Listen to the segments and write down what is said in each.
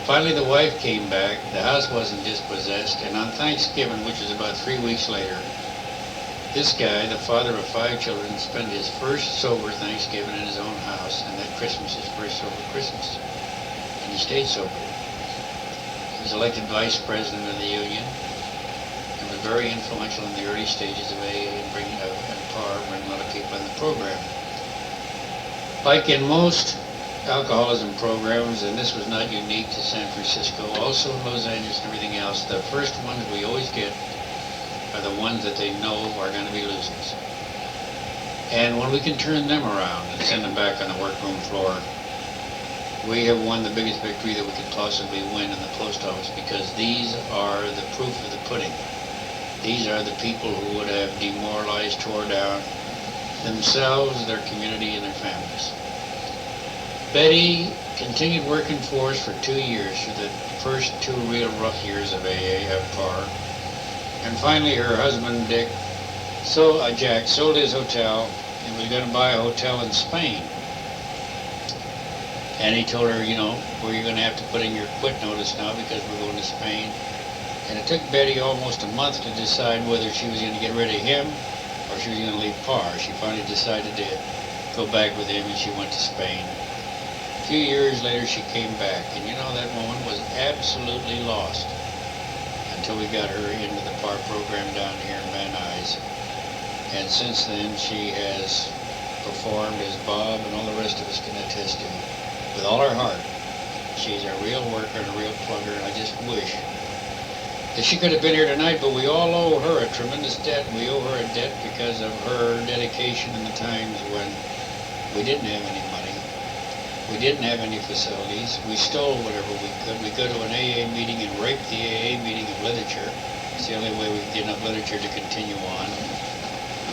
Finally, the wife came back. The house wasn't dispossessed, and on Thanksgiving, which was about 3 weeks later, this guy, the father of 5 children, spent his first sober Thanksgiving in his own house, and that Christmas his first sober Christmas. And he stayed sober. He was elected vice president of the union and was very influential in the early stages of AA and PAR, bringing a lot of people in the program. Like in most alcoholism programs, and this was not unique to San Francisco, also in Los Angeles and everything else, the first ones we always get are the ones that they know are going to be losers. And when we can turn them around and send them back on the workroom floor, we have won the biggest victory that we could possibly win in the post office, because these are the proof of the pudding. These are the people who would have demoralized, tore down themselves, their community, and their families. Betty continued working for us for 2 years, through the first 2 real rough years of AA at PAR. And finally, her husband, Jack, sold his hotel and was going to buy a hotel in Spain. And he told her, well, you're going to have to put in your quit notice now because we're going to Spain. And it took Betty almost a month to decide whether she was going to get rid of him or she was going to leave PAR. She finally decided to go back with him, and she went to Spain. A few years later, she came back, and that woman was absolutely lost until we got her into the PAR program down here in Van Nuys. And since then, she has performed, as Bob and all the rest of us can attest to, with all her heart. She's a real worker and a real plugger, and I just wish that she could have been here tonight, but we all owe her a tremendous debt. We owe her a debt because of her dedication in the times when we didn't have any money. We didn't have any facilities. We stole whatever we could. We'd go to an AA meeting and rape the AA meeting of literature. It's the only way we could get enough literature to continue on.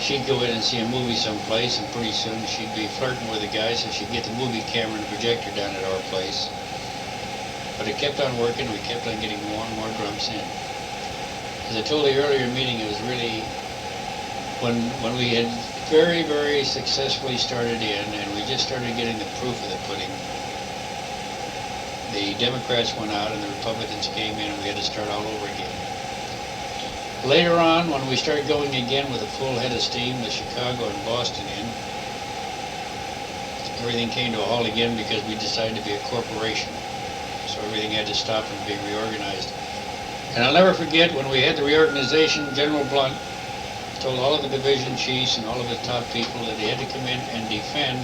She'd go in and see a movie someplace, and pretty soon she'd be flirting with a guy, so she'd get the movie camera and the projector down at our place. But it kept on working. We kept on getting more and more drunks in. As I told the earlier meeting, it was really when we had very, very successfully started in, and we just started getting the proof of the pudding. The Democrats went out and the Republicans came in, and we had to start all over again. Later on, when we started going again with a full head of steam, the Chicago and Boston in, everything came to a halt again because we decided to be a corporation. So everything had to stop and be reorganized. And I'll never forget when we had the reorganization, General Blunt told all of the division chiefs and all of the top people that they had to come in and defend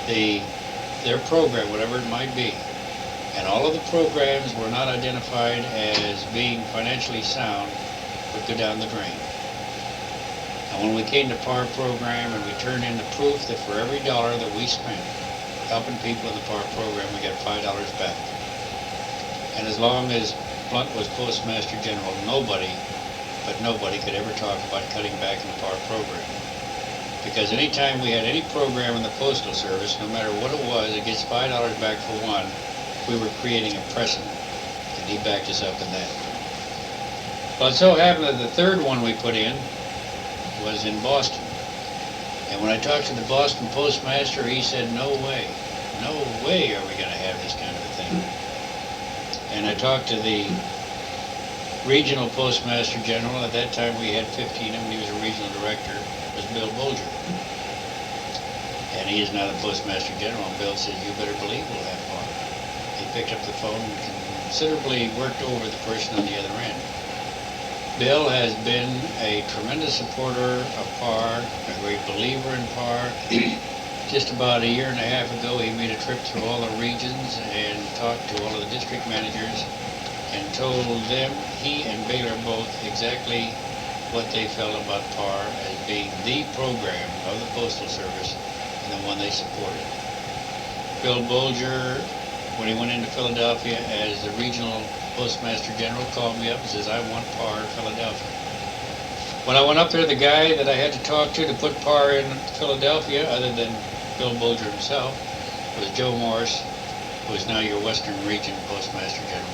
their program, whatever it might be. And all of the programs were not identified as being financially sound, would go down the drain. And when we came to PAR program and we turned in the proof that for every dollar that we spent helping people in the PAR program, we got $5 back. And as long as Blunt was Postmaster General, nobody could ever talk about cutting back in the PAR program. Because anytime we had any program in the Postal Service, no matter what it was, it gets $5 back for one, we were creating a precedent. And he backed us up in that. Well, it so happened that the third one we put in was in Boston. And when I talked to the Boston Postmaster, he said, no way are we going to have this kind of a thing. And I talked to the regional Postmaster General. At that time we had 15 of them. He was a regional director. It was Bill Bolger. And he is now the Postmaster General. And Bill said, you better believe we'll have PAR. He picked up the phone and considerably worked over the person on the other end. Bill has been a tremendous supporter of PAR, a great believer in PAR. Just about a year and a half ago, he made a trip through all the regions and talked to all of the district managers and told them, he and Baylor both, exactly what they felt about PAR as being the program of the Postal Service and the one they supported. Bill Bolger, when he went into Philadelphia as the regional Postmaster General, called me up and says, I want PAR in Philadelphia. When I went up there, the guy that I had to talk to put PAR in Philadelphia, other than Bill Bolger himself, was Joe Morris, who is now your Western Region Postmaster General,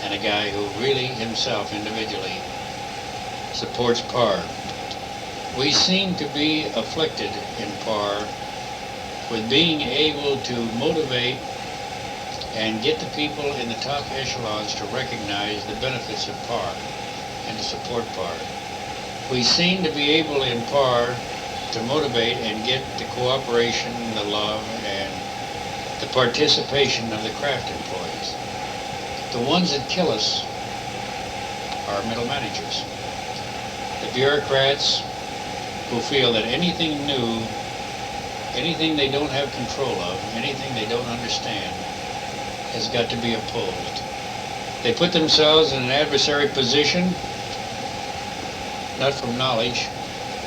and a guy who really himself individually supports PAR. We seem to be afflicted in PAR with being able to motivate and get the people in the top echelons to recognize the benefits of PAR and to support PAR. We seem to be able in PAR to motivate and get the cooperation, the love, and the participation of the craft employees. The ones that kill us are middle managers. The bureaucrats who feel that anything new, anything they don't have control of, anything they don't understand, has got to be opposed. They put themselves in an adversary position, not from knowledge,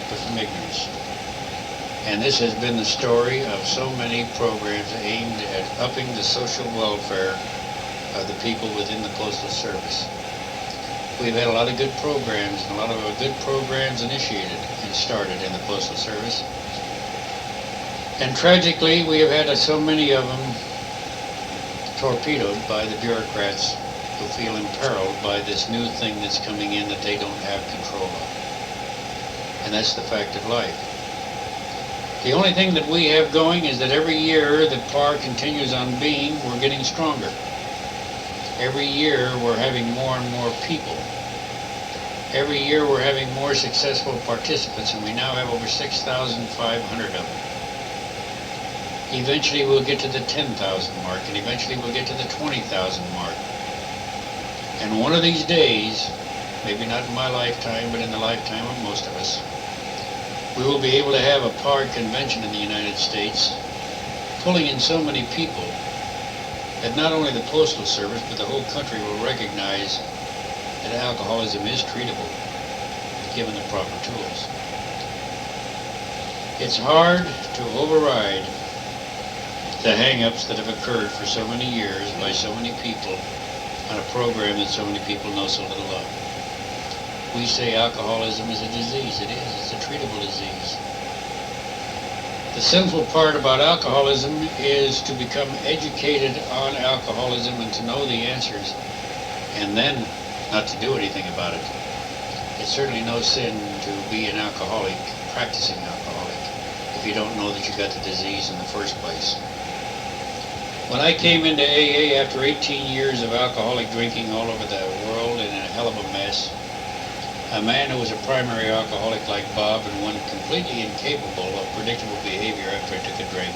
but from ignorance. And this has been the story of so many programs aimed at upping the social welfare of the people within the Postal Service. We've had a lot of good programs, and a lot of good programs initiated and started in the Postal Service. And tragically, we have had so many of them torpedoed by the bureaucrats who feel imperiled by this new thing that's coming in that they don't have control of. And that's the fact of life. The only thing that we have going is that every year that PAR continues on being, we're getting stronger. Every year we're having more and more people. Every year we're having more successful participants, and we now have over 6,500 of them. Eventually we'll get to the 10,000 mark, and eventually we'll get to the 20,000 mark. And one of these days, maybe not in my lifetime, but in the lifetime of most of us, we will be able to have a PAR convention in the United States, pulling in so many people that not only the Postal Service, but the whole country will recognize that alcoholism is treatable, given the proper tools. It's hard to override the hang-ups that have occurred for so many years by so many people on a program that so many people know so little of. We say alcoholism is a disease. It is. It's a treatable disease. The sinful part about alcoholism is to become educated on alcoholism and to know the answers, and then not to do anything about it. It's certainly no sin to be an alcoholic, practicing alcoholic, if you don't know that you got the disease in the first place. When I came into AA after 18 years of alcoholic drinking all over the world and in a hell of a mess, a man who was a primary alcoholic like Bob and one completely incapable of predictable behavior after I took a drink,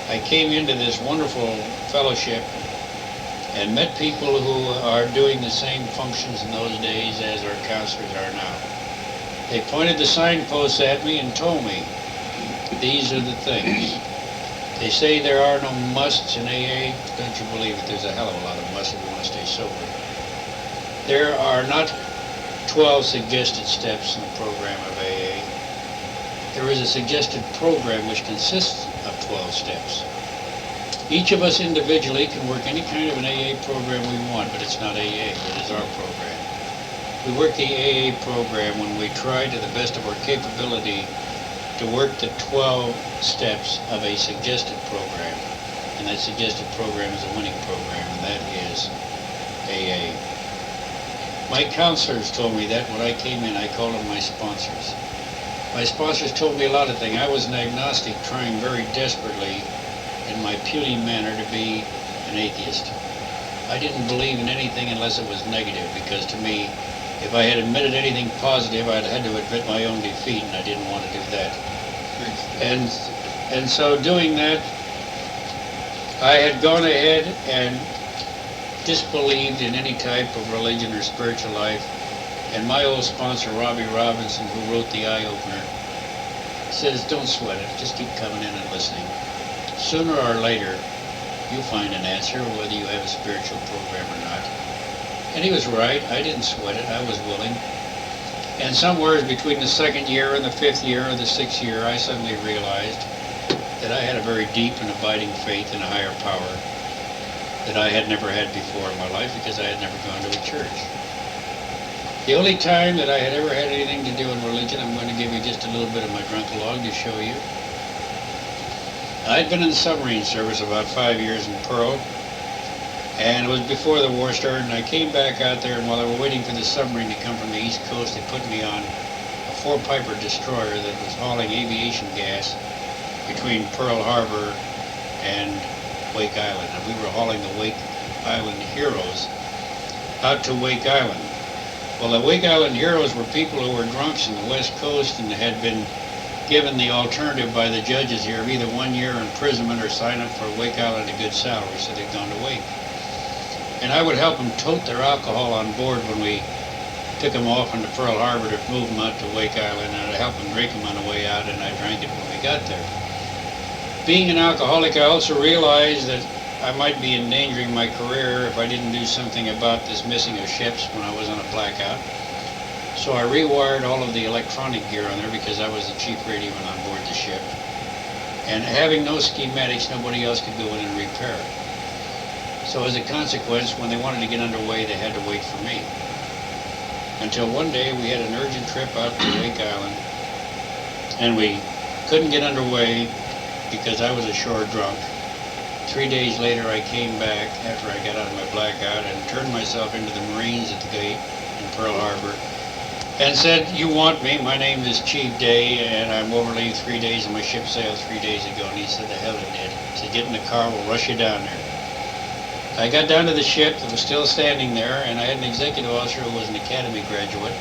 I came into this wonderful fellowship and met people who are doing the same functions in those days as our counselors are now. They pointed the signposts at me and told me, these are the things. They say there are no musts in AA. Don't you believe it? There's a hell of a lot of musts if you want to stay sober. There are not 12 suggested steps in the program of AA. There is a suggested program which consists of 12 steps. Each of us individually can work any kind of an AA program we want, but it's not AA, it is our program. We work the AA program when we try to the best of our capability to work the 12 steps of a suggested program. And that suggested program is a winning program, and that is AA. My counselors told me that when I came in. I called them my sponsors. My sponsors told me a lot of things. I was an agnostic, trying very desperately in my puny manner to be an atheist. I didn't believe in anything unless it was negative, because to me, if I had admitted anything positive, I'd had to admit my own defeat, and I didn't want to do that. And so doing that, I had gone ahead and disbelieved in any type of religion or spiritual life, and my old sponsor, Robbie Robinson, who wrote the eye-opener, says, don't sweat it, just keep coming in and listening. Sooner or later, you'll find an answer whether you have a spiritual program or not. And he was right. I didn't sweat it. I was willing. And somewhere between the second year and the fifth year or the sixth year, I suddenly realized that I had a very deep and abiding faith in a higher power that I had never had before in my life, because I had never gone to a church. The only time that I had ever had anything to do in religion, I'm going to give you just a little bit of my drunk log to show you. I'd been in the submarine service about 5 years in Pearl, and it was before the war started, and I came back out there, and while they were waiting for the submarine to come from the East Coast, they put me on a 4-piper destroyer that was hauling aviation gas between Pearl Harbor and Wake Island, and we were hauling the Wake Island heroes out to Wake Island. Well, the Wake Island heroes were people who were drunks in the West Coast and had been given the alternative by the judges here of either 1 year imprisonment or sign up for Wake Island a good salary, so they'd gone to Wake. And I would help them tote their alcohol on board when we took them off into Pearl Harbor to move them out to Wake Island, and I'd help them drink them on the way out, and I drank it when we got there. Being an alcoholic, I also realized that I might be endangering my career if I didn't do something about this missing of ships when I was on a blackout. So I rewired all of the electronic gear on there because I was the chief radioman on board the ship. And having no schematics, nobody else could go in and repair it. So as a consequence, when they wanted to get underway, they had to wait for me. Until one day we had an urgent trip out to Wake Island, and we couldn't get underway because I was ashore drunk. 3 days later I came back after I got out of my blackout and turned myself into the Marines at the gate in Pearl Harbor and said, "You want me? My name is Chief Day, and I'm over leave 3 days, and my ship sailed 3 days ago." And he said, "The hell it did." He said, "Get in the car, we'll rush you down there." I got down to the ship that was still standing there, and I had an executive officer who was an academy graduate,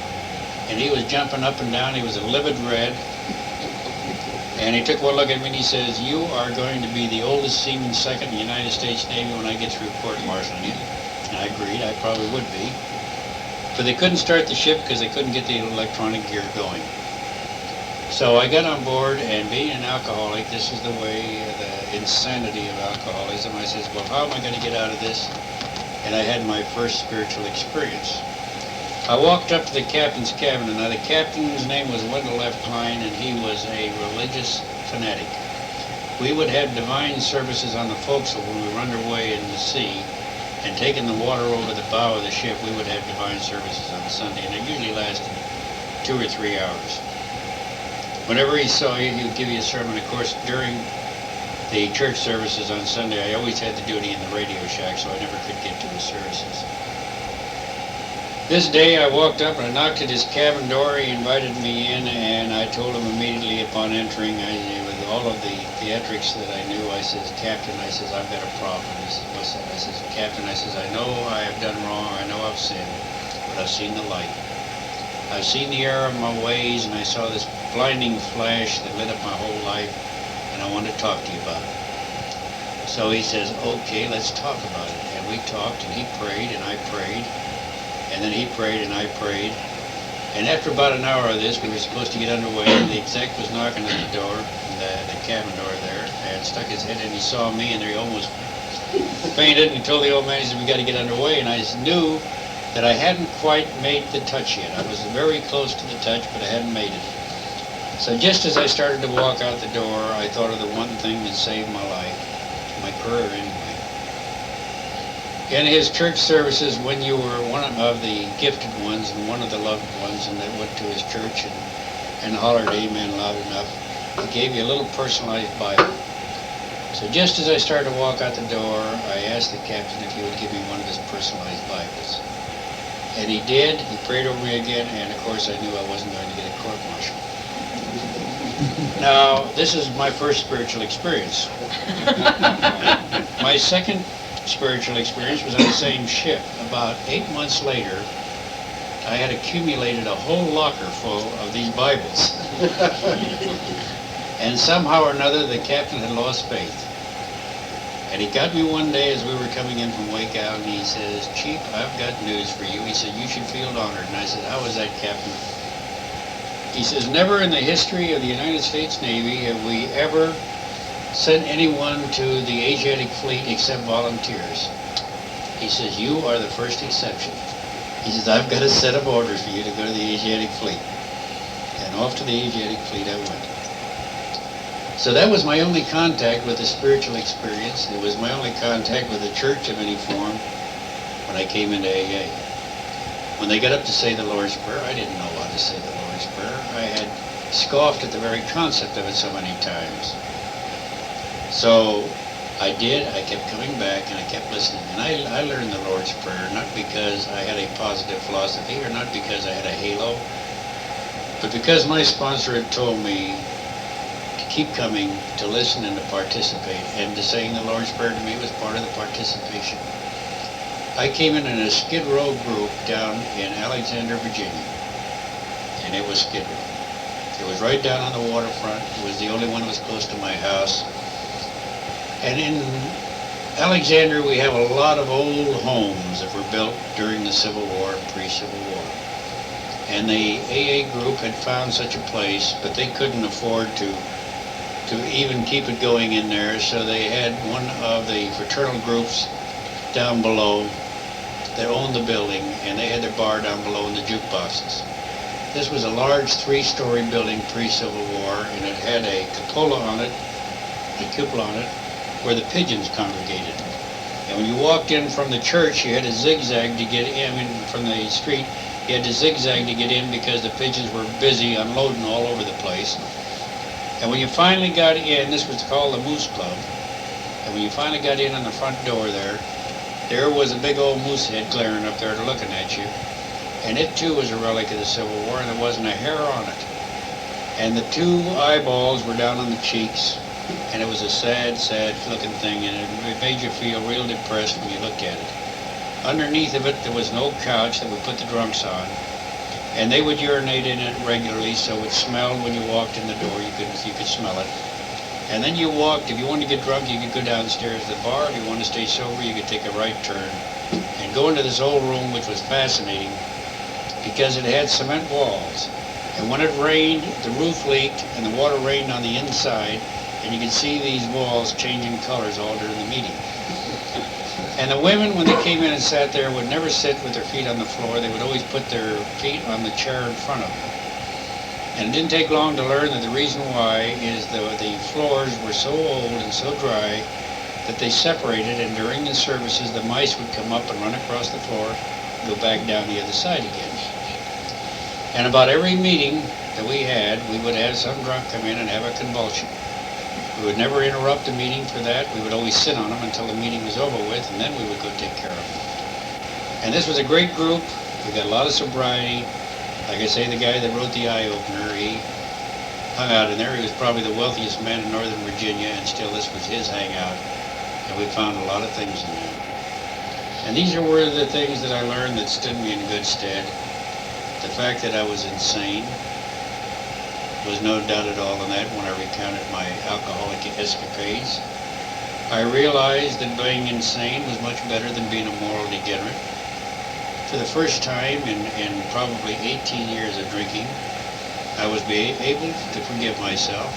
and he was jumping up and down. He was a livid red, and he took one look at me and he says, "You are going to be the oldest seaman second in the United States Navy when I get through court-martialing you." And I agreed, I probably would be. But they couldn't start the ship because they couldn't get the electronic gear going. So I got on board, and being an alcoholic, this is the way, the insanity of alcoholism. I says, well, how am I going to get out of this? And I had my first spiritual experience. I walked up to the captain's cabin, and now the captain's name was Wendell F. Klein, and he was a religious fanatic. We would have divine services on the forecastle when we were underway in the sea, and taking the water over the bow of the ship, we would have divine services on Sunday, and it usually lasted 2 or 3 hours. Whenever he saw you, he would give you a sermon. Of course, during the church services on Sunday, I always had the duty in the radio shack, so I never could get to the services. This day I walked up and I knocked at his cabin door. He invited me in, and I told him immediately upon entering, with all of the theatrics that I knew, I says, "Captain," I says, "I've got a problem." He says, "What's that?" I says, "Captain," I says, "I know I have done wrong, I know I've sinned, but I've seen the light. I've seen the error of my ways, and I saw this blinding flash that lit up my whole life, and I want to talk to you about it." So he says, "Okay, let's talk about it." And we talked, and he prayed, and I prayed, and then he prayed, and I prayed. And after about an hour of this, we were supposed to get underway, and the exec was knocking at the door, the cabin door there, and stuck his head in. He saw me, and he almost fainted, and he told the old man, he said, "We got to get underway." And I knew that I hadn't quite made the touch yet. I was very close to the touch, but I hadn't made it. So just as I started to walk out the door, I thought of the one thing that saved my life, my career anyway. In his church services, when you were one of the gifted ones and one of the loved ones, and that went to his church and hollered amen loud enough, he gave you a little personalized Bible. So just as I started to walk out the door, I asked the captain if he would give me one of his personalized Bibles. And he did. He prayed over me again, and of course I knew I wasn't going to get a court-martial. Now, this is my first spiritual experience. My second spiritual experience was on the same ship. About 8 months later, I had accumulated a whole locker full of these Bibles. And somehow or another, the captain had lost faith. And he got me one day as we were coming in from Wake Island, and he says, "Chief, I've got news for you." He said, "You should feel honored." And I said, "How was that, Captain?" He says, "Never in the history of the United States Navy have we ever sent anyone to the Asiatic fleet except volunteers." He says, "You are the first exception." He says, "I've got a set of orders for you to go to the Asiatic fleet." And off to the Asiatic fleet I went. So that was my only contact with a spiritual experience. It was my only contact with a church of any form when I came into AA. When they got up to say the Lord's Prayer, I didn't know how to say the Lord's Prayer. I had scoffed at the very concept of it so many times. So I did. I kept coming back, and I kept listening. And I learned the Lord's Prayer not because I had a positive philosophy or not because I had a halo, but because my sponsor had told me keep coming, to listen and to participate. And to saying the Lord's Prayer to me was part of the participation. I came in a Skid Row group down in Alexander, Virginia, and it was Skid Row. It was right down on the waterfront. It was the only one that was close to my house. And in Alexander, we have a lot of old homes that were built during the Civil War and pre-Civil War. And the AA group had found such a place, but they couldn't afford to even keep it going in there, so they had one of the fraternal groups down below that owned the building, and they had their bar down below in the jukeboxes. This was a large 3-story building pre-Civil War, and it had a cupola on it, where the pigeons congregated. And when you walked in from the church, you had to zigzag to get in. From the street, you had to zigzag to get in because the pigeons were busy unloading all over the place. And when you finally got in, this was called the Moose Club, and when you finally got in on the front door there was a big old moose head glaring up there looking at you. And it too was a relic of the Civil War, and there wasn't a hair on it. And the 2 eyeballs were down on the cheeks, and it was a sad, sad looking thing, and it made you feel real depressed when you looked at it. Underneath of it, there was an old couch that we put the drunks on, and they would urinate in it regularly, so it smelled when you walked in the door. You could smell it. And then you walked. If you wanted to get drunk, you could go downstairs to the bar. If you wanted to stay sober, you could take a right turn and go into this old room, which was fascinating because it had cement walls. And when it rained, the roof leaked and the water rained on the inside, and you could see these walls changing colors all during the meeting. And the women, when they came in and sat there, would never sit with their feet on the floor. They would always put their feet on the chair in front of them. And it didn't take long to learn that the reason why is the floors were so old and so dry that they separated, and during the services the mice would come up and run across the floor and go back down the other side again. And about every meeting that we had, we would have some drunk come in and have a convulsion. We would never interrupt the meeting for that. We would always sit on them until the meeting was over with, and then we would go take care of them. And this was a great group. We got a lot of sobriety. Like I say, the guy that wrote the eye-opener, he hung out in there. He was probably the wealthiest man in Northern Virginia, and still this was his hangout. And we found a lot of things in there. And these were the things that I learned that stood me in good stead. The fact that I was insane was no doubt at all in that when I recounted my alcoholic escapades. I realized that being insane was much better than being a moral degenerate. For the first time in probably 18 years of drinking, I was able to forgive myself.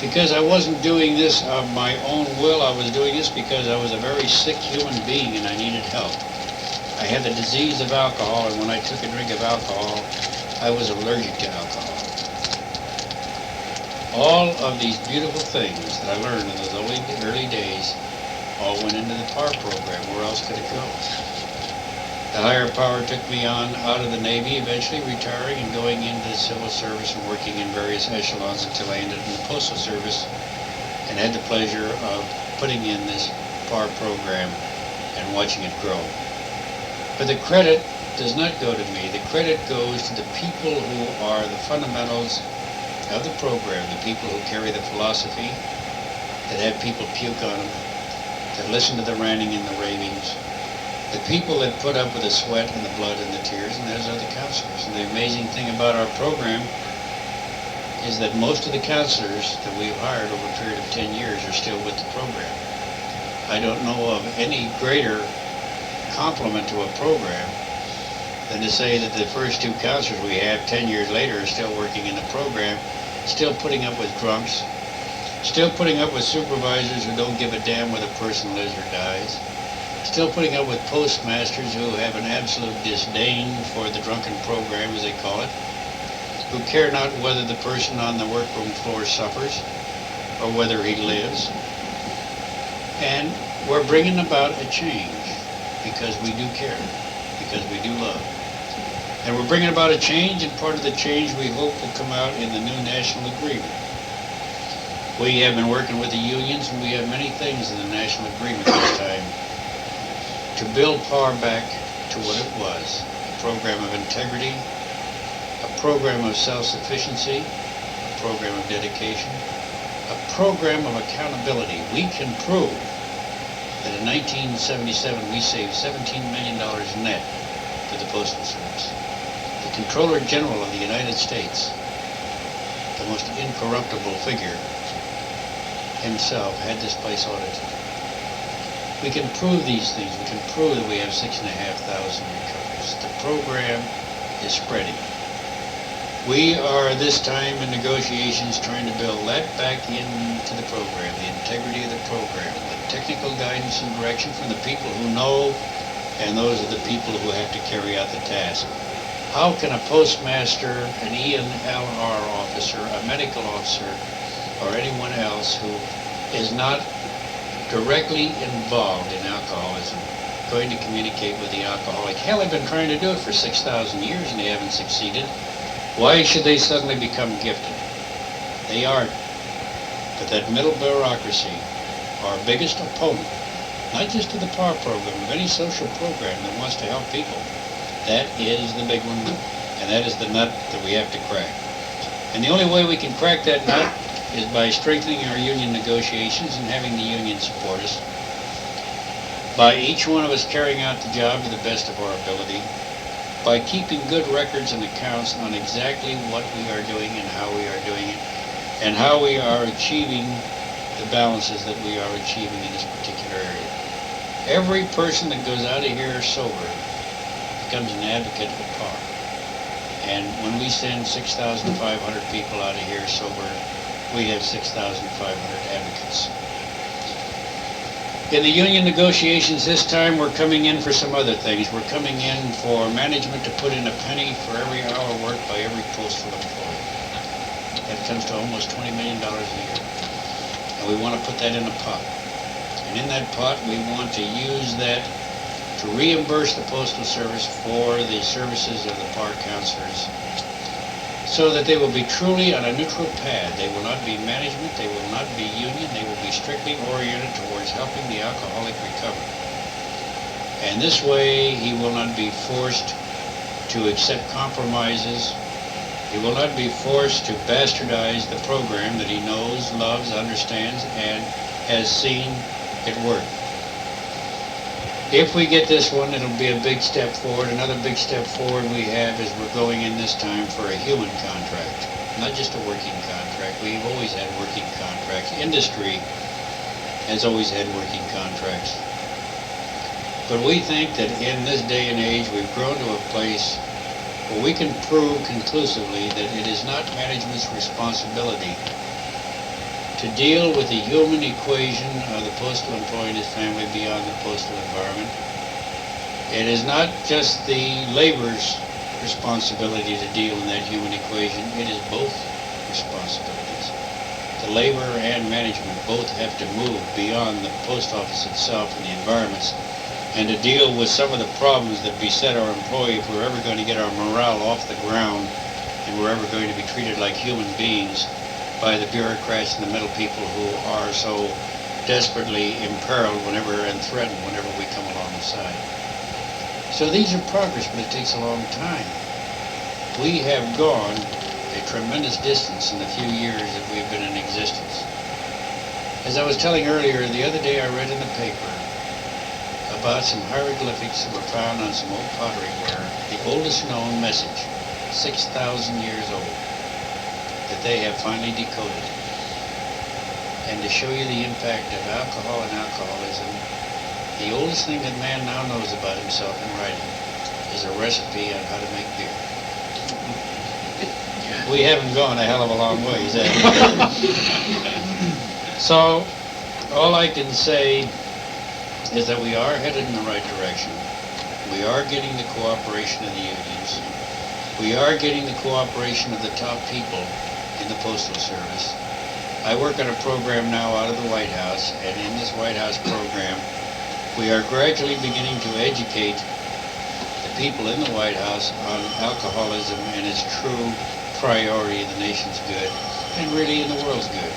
Because I wasn't doing this of my own will, I was doing this because I was a very sick human being and I needed help. I had the disease of alcohol, and when I took a drink of alcohol, I was allergic to alcohol. All of these beautiful things that I learned in those early days all went into the PAR program. Where else could it go? The higher power took me on out of the Navy, eventually retiring and going into the Civil Service and working in various echelons until I ended in the Postal Service and had the pleasure of putting in this PAR program and watching it grow. But the credit does not go to me. The credit goes to the people who are the fundamentals of the program, the people who carry the philosophy, that have people puke on them, that listen to the ranting and the ravings, the people that put up with the sweat and the blood and the tears, and those are the counselors. And the amazing thing about our program is that most of the counselors that we've hired over a period of 10 years are still with the program. I don't know of any greater compliment to a program than to say that the first 2 counselors we have 10 years later are still working in the program, still putting up with drunks, still putting up with supervisors who don't give a damn whether a person lives or dies, still putting up with postmasters who have an absolute disdain for the drunken program, as they call it, who care not whether the person on the workroom floor suffers or whether he lives. And we're bringing about a change because we do care, because we do love. And we're bringing about a change, and part of the change we hope will come out in the new national agreement. We have been working with the unions, and we have many things in the national agreement this time to build PAR back to what it was, a program of integrity, a program of self-sufficiency, a program of dedication, program of accountability. We can prove that in 1977 we saved $17 million net to the Postal Service. The Comptroller General of the United States, the most incorruptible figure himself, had this place audited. We can prove these things. We can prove that we have 6,500 recoveries. The program is spreading. We are this time in negotiations trying to build that back into the program, the integrity of the program, with technical guidance and direction from the people who know, and those are the people who have to carry out the task. How can a postmaster, an ENLR officer, a medical officer, or anyone else who is not directly involved in alcoholism going to communicate with the alcoholic? Hell, they've been trying to do it for 6,000 years and they haven't succeeded. Why should they suddenly become gifted? They aren't. But that middle bureaucracy, our biggest opponent, not just to the PAR program, of any social program that wants to help people, that is the big one, and that is the nut that we have to crack. And the only way we can crack that nut is by strengthening our union negotiations and having the union support us, by each one of us carrying out the job to the best of our ability, by keeping good records and accounts on exactly what we are doing and how we are doing it, and how we are achieving the balances that we are achieving in this particular area. Every person that goes out of here sober becomes an advocate of PAR. And when we send 6,500 people out of here sober, we have 6,500 advocates. In the union negotiations this time, we're coming in for some other things. We're coming in for management to put in a penny for every hour worked by every postal employee. That comes to almost $20 million a year. And we want to put that in a pot. And in that pot, we want to use that to reimburse the Postal Service for the services of the PAR counselors, so that they will be truly on a neutral path. They will not be management, they will not be union, they will be strictly oriented towards helping the alcoholic recover. And this way, he will not be forced to accept compromises. He will not be forced to bastardize the program that he knows, loves, understands, and has seen it work. If we get this one, it'll be a big step forward. Another big step forward we have is we're going in this time for a human contract, not just a working contract. We've always had working contracts. Industry has always had working contracts. But we think that in this day and age, we've grown to a place where we can prove conclusively that it is not management's responsibility to deal with the human equation of the postal employee and his family beyond the postal environment. It is not just the labor's responsibility to deal in that human equation, it is both responsibilities. The labor and management both have to move beyond the post office itself and the environments, and to deal with some of the problems that beset our employee if we're ever going to get our morale off the ground and we're ever going to be treated like human beings by the bureaucrats and the middle people who are so desperately imperiled whenever and threatened whenever we come along the side. So these are progress, but it takes a long time. We have gone a tremendous distance in the few years that we've been in existence. As I was telling earlier, the other day I read in the paper about some hieroglyphics that were found on some old pottery ware, the oldest known message, 6,000 years old, that they have finally decoded. And to show you the impact of alcohol and alcoholism, the oldest thing that man now knows about himself in writing is a recipe on how to make beer. We haven't gone a hell of a long ways, have we? So, all I can say is that we are headed in the right direction. We are getting the cooperation of the unions. We are getting the cooperation of the top people in the Postal Service. I work on a program now out of the White House, and in this White House program, we are gradually beginning to educate the people in the White House on alcoholism and its true priority in the nation's good, and really in the world's good.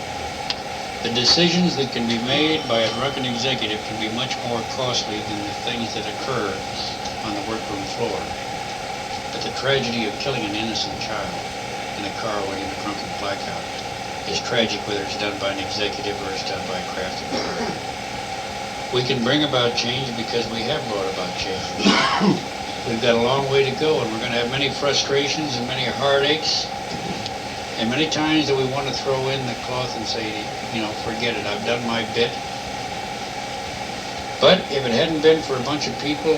The decisions that can be made by a drunken executive can be much more costly than the things that occur on the workroom floor. But the tragedy of killing an innocent child in a car when in a drunken blackout is tragic, whether it's done by an executive or it's done by a crafty lawyer. We can bring about change because we have brought about change. We've got a long way to go, and we're going to have many frustrations and many heartaches, and many times that we want to throw in the cloth and say, forget it, I've done my bit. But if it hadn't been for a bunch of people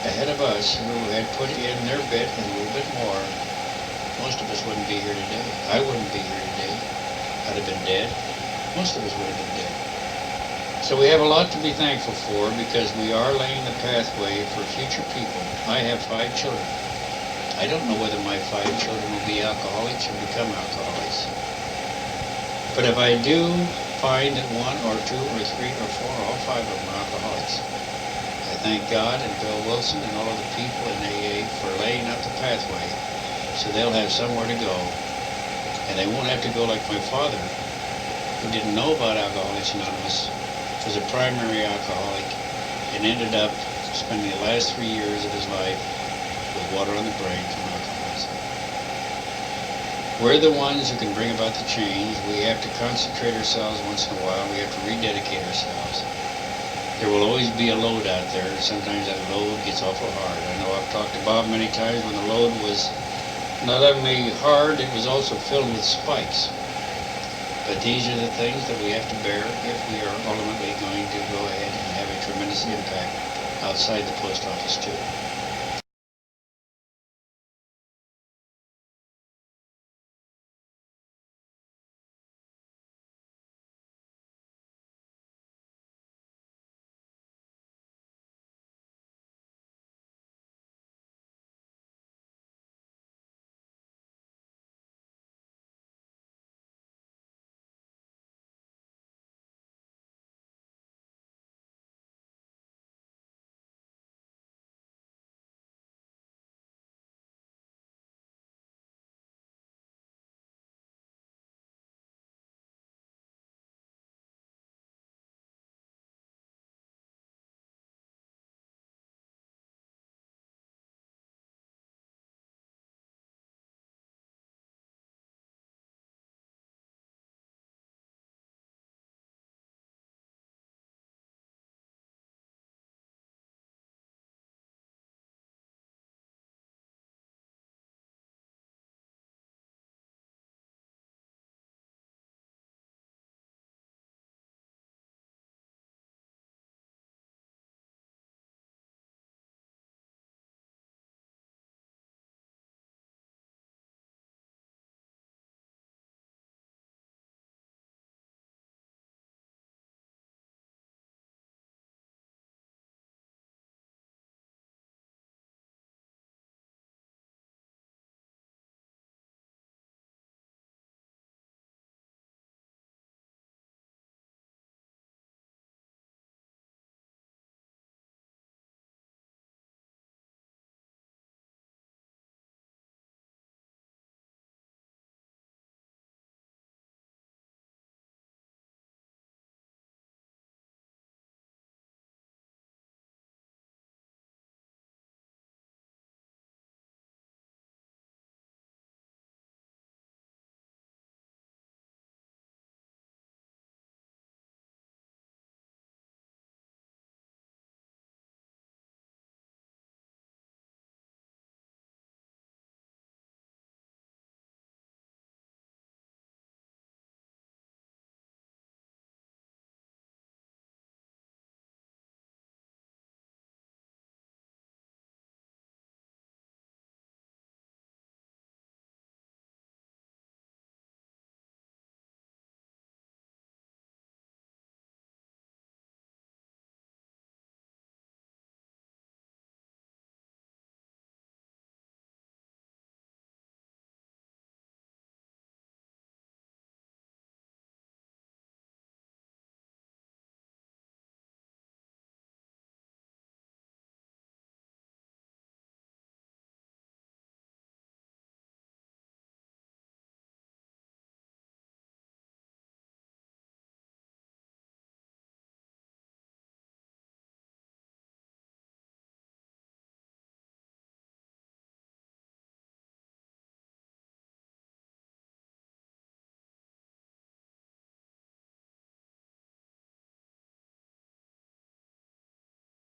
ahead of us who had put in their bit and a little bit more, most of us wouldn't be here today. I wouldn't be here today. I'd have been dead. Most of us would have been dead. So we have a lot to be thankful for because we are laying the pathway for future people. I have 5 children. I don't know whether my 5 children will be alcoholics or become alcoholics. But if I do find that 1 or 2 or 3 or 4 or all 5 of them are alcoholics, I thank God and Bill Wilson and all of the people in AA for laying out the pathway so they'll have somewhere to go. And they won't have to go like my father, who didn't know about Alcoholics Anonymous, was a primary alcoholic, and ended up spending the last 3 years of his life with water on the brain from alcoholism. We're the ones who can bring about the change. We have to concentrate ourselves once in a while. We have to rededicate ourselves. There will always be a load out there. Sometimes that load gets awful hard. I know I've talked to Bob many times when the load was not only hard, it was also filled with spikes. But these are the things that we have to bear if we are ultimately going to go ahead and have a tremendous impact outside the post office too.